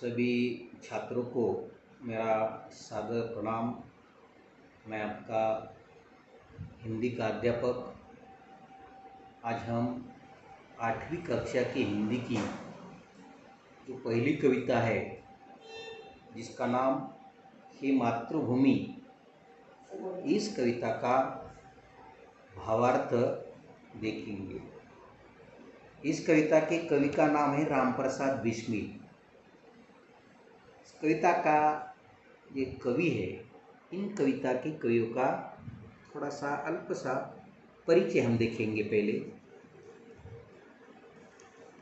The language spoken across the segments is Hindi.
सभी छात्रों को मेरा सादर प्रणाम। मैं आपका हिंदी का अध्यापक। आज हम 8वीं कक्षा की हिंदी की जो पहली कविता है, जिसका नाम हे मातृभूमि, इस कविता का भावार्थ देखेंगे। इस कविता के कवि का नाम है रामप्रसाद बिस्मिल। इस कविता का ये कवि है, इन कविता के कवियों का थोड़ा सा अल्प सा परिचय हम देखेंगे। पहले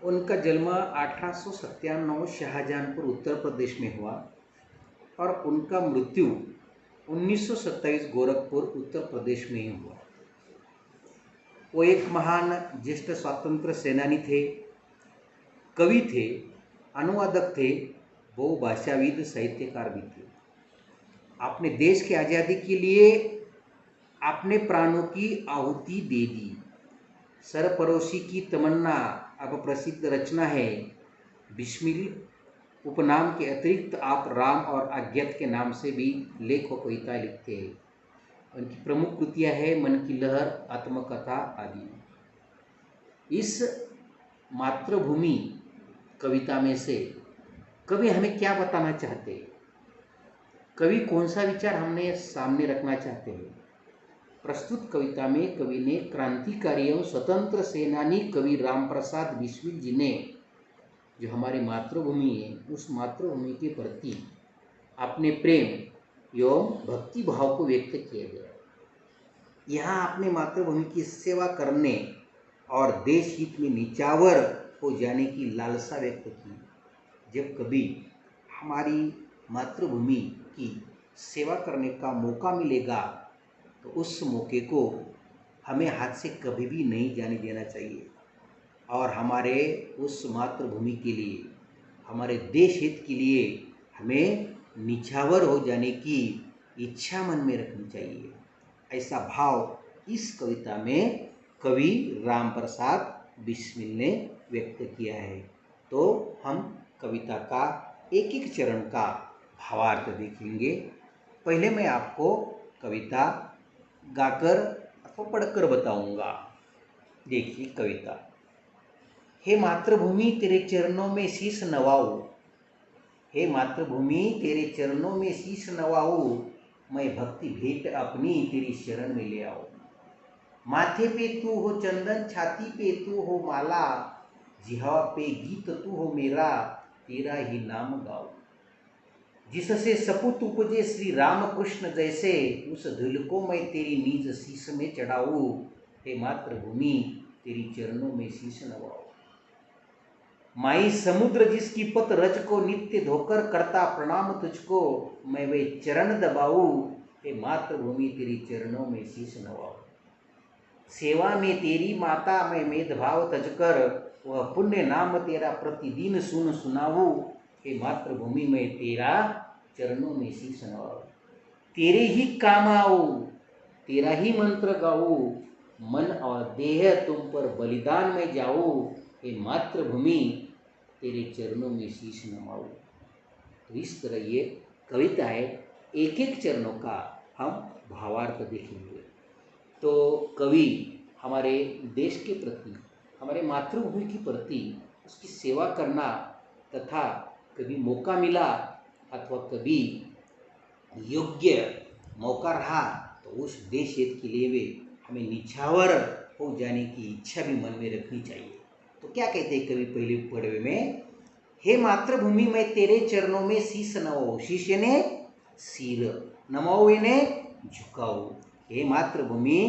उनका जन्म 1897 शाहजहांपुर उत्तर प्रदेश में हुआ और उनका मृत्यु 1927 गोरखपुर उत्तर प्रदेश में ही हुआ। वो एक महान ज्येष्ठ स्वातंत्र्य सेनानी थे, कवि थे, अनुवादक थे, बहुभाषाविद, साहित्यकार भी थे। अपने देश की आज़ादी के लिए अपने प्राणों की आहुति दे दी। सरफरोशी की तमन्ना अब प्रसिद्ध रचना है। बिस्मिल उपनाम के अतिरिक्त आप राम और अज्ञात के नाम से भी लेख और कविता लिखते हैं। उनकी प्रमुख कृतियाँ हैं मन की लहर, आत्मकथा आदि। इस मातृभूमि कविता में से कवि हमें क्या बताना चाहते हैं, कवि कौन सा विचार हमने सामने रखना चाहते हैं। प्रस्तुत कविता में कवि ने क्रांतिकारी एवं स्वतंत्र सेनानी कवि रामप्रसाद बिस्मिल जी ने जो हमारी मातृभूमि है, उस मातृभूमि के प्रति अपने प्रेम एवं भक्ति भाव को व्यक्त किया गया। यहाँ अपने मातृभूमि की सेवा करने और देश हित में निछावर हो जाने की लालसा व्यक्त की। जब कभी हमारी मातृभूमि की सेवा करने का मौका मिलेगा तो उस मौके को हमें हाथ से कभी भी नहीं जाने देना चाहिए और हमारे उस मातृभूमि के लिए, हमारे देश हित के लिए हमें निछावर हो जाने की इच्छा मन में रखनी चाहिए। ऐसा भाव इस कविता में कवि रामप्रसाद बिस्मिल ने व्यक्त किया है। तो हम कविता का एक एक चरण का भावार्थ देखेंगे। पहले मैं आपको कविता गाकर अथवा पढ़कर बताऊंगा। देखिए कविता। हे मातृभूमि तेरे चरणों में शीश नवाऊं, हे मातृभूमि तेरे चरणों में शीश नवाऊं, मैं भक्ति भेंट अपनी तेरी शरण में ले आऊं। माथे पे तू हो चंदन, छाती पे तू हो माला, जिह्वा पे गीत तू हो मेरा, तेरा ही नाम गाऊं। जिससे सपूत उपजे श्री राम कृष्ण जैसे, उस धूल को मैं तेरी निज शीश में चढ़ाऊं। हे मातृभूमि तेरी चरणों में शीश नवाऊं। माई समुद्र जिसकी पत रज को नित्य धोकर करता प्रणाम तुझको, मैं वे चरण दबाऊं। हे मातृभूमि तेरी चरणों में शीश नवाऊं। सेवा में तेरी माता मैं मेदभाव तजकर, वह पुण्य नाम तेरा प्रतिदिन सुन सुनाऊं। हे मातृभूमि में तेरा चरणों में शीश नवाऊं। तेरे ही काम आऊं, तेरा ही मंत्र गाऊं, मन और देह तुम पर बलिदान में जाऊं। हे मातृभूमि तेरे चरणों में शीश नवाऊं। तो इस तरह ये कविता है, एक एक चरणों का हम भावार्थ देखेंगे। तो कवि हमारे देश के प्रति, हमारे मातृभूमि के प्रति उसकी सेवा करना तथा कभी मौका मिला अथवा कभी योग्य मौका रहा तो उस देश हित के लिए वे हमें निछावर हो जाने की इच्छा भी मन में रखनी चाहिए। तो क्या कहते हैं कवि पहले पढ़वे में, हे मातृभूमि मैं तेरे चरणों में शीश नवाऊं। शीश यानी सिर, नमाओ यानी झुकाओ। हे मातृभूमि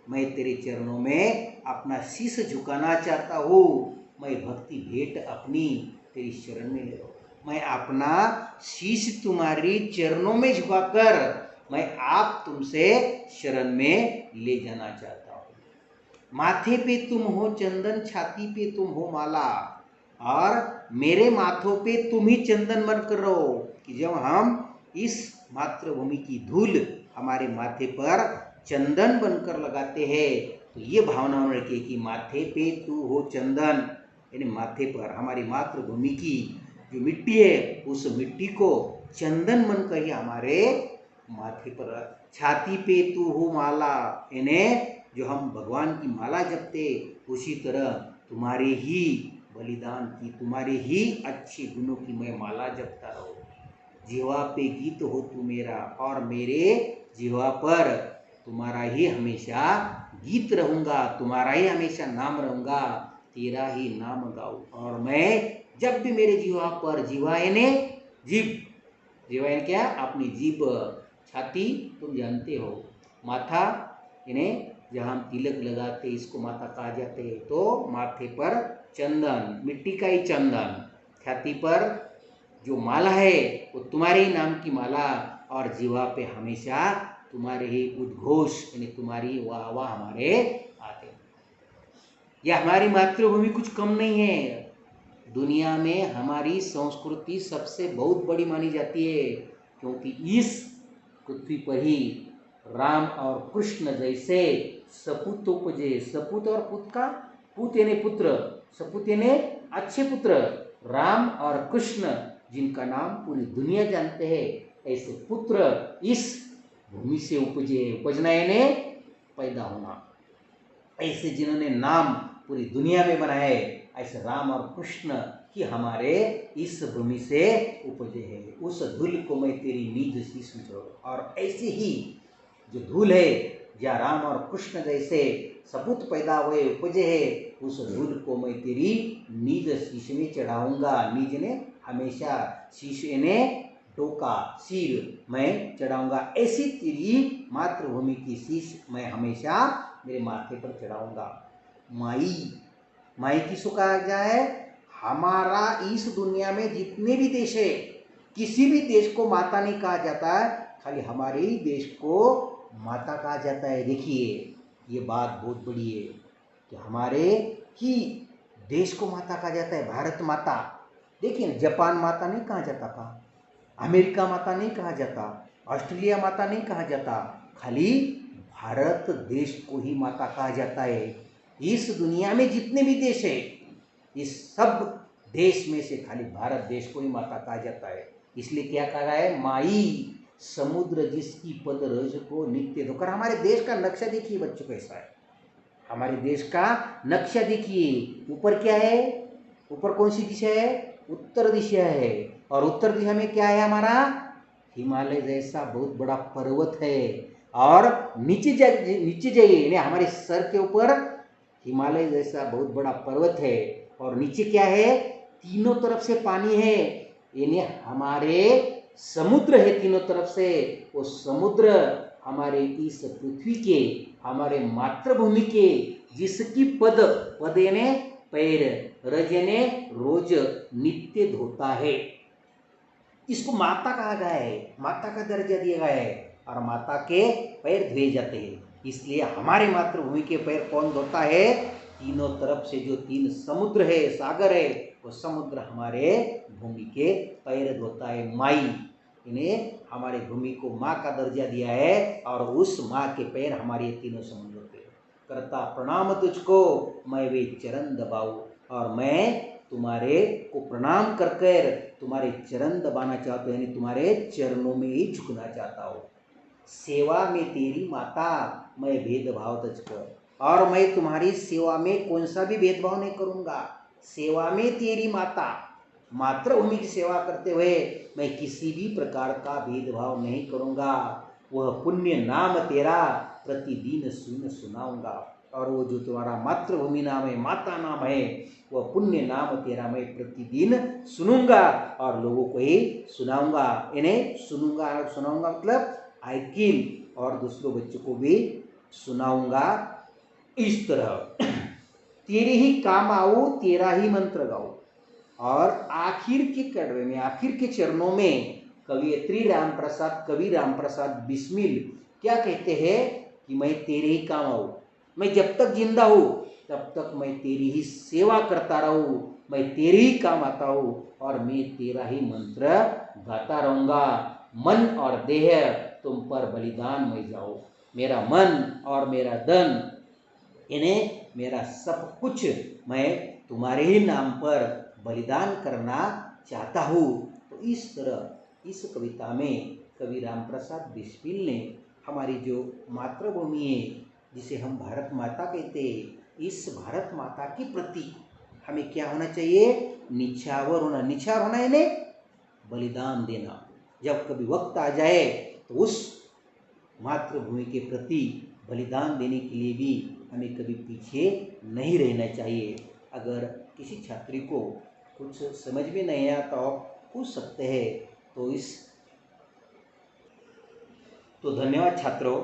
मैं तेरे चरणों में अपना शीश झुकाना चाहता हूँ। मैं भक्ति भेंट अपनी तेरी शरण में ले आऊं। मैं अपना शीश तुम्हारी चरणों में झुकाकर मैं आप तुमसे शरण में ले जाना चाहता हूँ। माथे पे तुम हो चंदन, छाती पे तुम हो माला, और मेरे माथों पे तुम ही चंदन बनकर रहो कि जब हम इस मातृभूमि की धूल हमारे माथे पर चंदन बनकर लगाते हैं तो ये भावना में रखिए कि माथे पे तू हो चंदन, यानी माथे पर हमारी मातृभूमि की जो मिट्टी है उस मिट्टी को चंदन बनकर ही हमारे माथे पर, छाती पे तू हो माला, इन्हें जो हम भगवान की माला जपते उसी तरह तुम्हारे ही बलिदान की, तुम्हारे ही अच्छे गुणों की मैं माला जपता रहूं। जीवा पे गीत हो तू मेरा, और मेरे जीवा पर तुम्हारा ही हमेशा गीत रहूंगा, तुम्हारा ही हमेशा नाम रहूंगा, तेरा ही नाम गाऊं। और मैं जब भी मेरे जीवा पर, जीवा यानी जीभ, जीवा यानी क्या, अपनी जीभ, छाती तुम जानते हो, माथा यानी जहाँ हम तिलक लगाते इसको माथा कहा जाते हैं, तो माथे पर चंदन, मिट्टी का ही चंदन, छाती पर जो माला है वो तुम्हारे ही नाम की माला, और जीवा पे हमेशा तुम्हारे ही उद्घोष यानी तुम्हारी वाह वाह हमारे आते। यह हमारी मातृभूमि कुछ कम नहीं है, दुनिया में हमारी संस्कृति सबसे बहुत बड़ी मानी जाती है, क्योंकि इस पृथ्वी पर ही राम और कृष्ण जैसे सपूत उपजे, सपूत और पुत्र का, पुत यानी पुत्र, सपूत यानी अच्छे पुत्र, राम और कृष्ण जिनका नाम पूरी दुनिया जानते हैं, ऐसे पुत्र इस भूमि से उपजे, उपजना यानी पैदा होना, ऐसे जिन्होंने नाम पूरी दुनिया में बनाए, ऐसे राम और कृष्ण कि हमारे इस भूमि से उपजे है। उस धूल को मैं तेरी निज शीश में छोड़, और ऐसे ही जो धूल है, या राम और कृष्ण जैसे सपूत पैदा हुए उपजे है, उस धूल को मैं तेरी निज शीश में चढ़ाऊंगा। निज ने हमेशा, शीश ने टोका, सिर मैं चढ़ाऊंगा, ऐसी तेरी मातृभूमि की शीश मैं हमेशा मेरे माथे पर चढ़ाऊंगा। माई, माई किसको कहा जाए, हमारा इस दुनिया में जितने भी देश है, किसी भी देश को माता नहीं कहा जाता है, खाली हमारे ही देश को माता कहा जाता है। देखिए ये बात बहुत बड़ी है कि हमारे ही देश को माता कहा जाता है, भारत माता। देखिए जापान माता नहीं कहा जाता था, अमेरिका माता नहीं कहा जाता, ऑस्ट्रेलिया माता नहीं कहा जाता, खाली भारत देश को ही माता कहा जाता है। इस दुनिया में जितने भी देश है, इस सब देश में से खाली भारत देश को ही माता कहा जाता है। इसलिए क्या कहा है, माई समुद्र जिसकी पद रज को नित्य धोकर। हमारे देश का नक्शा देखिए बच्चों कैसा है, हमारे देश का नक्शा देखिए, ऊपर क्या है, ऊपर कौन सी दिशा है, उत्तर दिशा है, और उत्तर दिशा में क्या है हमारा, हिमालय जैसा बहुत बड़ा पर्वत है, और नीचे जाइए यानी हमारे सर के ऊपर हिमालय जैसा बहुत बड़ा पर्वत है, और नीचे क्या है, तीनों तरफ से पानी है, यानी हमारे समुद्र है तीनों तरफ से। वो समुद्र हमारे इस पृथ्वी के, हमारे मातृभूमि के, जिसकी पद, पद यानी पैर, रज यानी रोज नित्य धोता है, इसको माता कहा गया है, माता का दर्जा दिया गया है, और माता के पैर धोए जाते हैं। इसलिए हमारे मातृभूमि के पैर कौन धोता है, तीनों तरफ से जो तीन समुद्र है, सागर है, वो समुद्र हमारे भूमि के पैर धोता है। माई इन्हें हमारे भूमि को माँ का दर्जा दिया है, और उस माँ के पैर हमारे तीनों समुद्र पे। करता प्रणाम तुझको मैं वे चरण दबाऊं, और मैं तुम्हारे को प्रणाम कर कर तुम्हारे चरण दबाना चाहता हूँ, यानी तुम्हारे चरणों में ही झुकना चाहता हूँ। सेवा में तेरी माता मैं भेदभाव तज कर, और मैं तुम्हारी सेवा में कौन सा भी भेदभाव नहीं करूँगा। सेवा में तेरी माता, मातृभूमि की सेवा करते हुए मैं किसी भी प्रकार का भेदभाव नहीं करूँगा। वह पुण्य नाम तेरा प्रतिदिन सुनाऊंगा, और वो जो तुम्हारा मातृभूमि नाम है, माता नाम है, वह पुण्य नाम तेरा मैं प्रतिदिन सुनूंगा, और लोगों को ही सुनाऊंगा। इन्हें सुनाऊंगा मतलब आई किल, और दूसरों बच्चों को भी सुनाऊंगा। इस तरह तेरे ही काम आऊं, तेरा ही मंत्र गाऊं। और आखिर के कड़वे में, आखिर के चरणों में कवि राम प्रसाद बिस्मिल क्या कहते हैं कि मैं तेरे ही काम आऊं, मैं जब तक जिंदा हूँ तब तक मैं तेरी ही सेवा करता रहूं, मैं तेरे ही काम आता हूँ, और मैं तेरा ही मंत्र गाता रहूंगा। मन और देह तुम पर बलिदान मैं जाऊं, मेरा मन और मेरा धन, इन्हें मेरा सब कुछ मैं तुम्हारे ही नाम पर बलिदान करना चाहता हूँ। तो इस तरह इस कविता में कवि रामप्रसाद बिस्मिल ने हमारी जो मातृभूमि है, जिसे हम भारत माता कहते हैं, इस भारत माता के प्रति हमें क्या होना चाहिए? निछावर होना। निछावर होना यानी बलिदान देना। जब कभी वक्त आ जाए तो उस मातृभूमि के प्रति बलिदान देने के लिए भी हमें कभी पीछे नहीं रहना चाहिए। अगर किसी छात्री को कुछ समझ में नहीं आया तो आप पूछ सकते हैं। तो धन्यवाद छात्रों।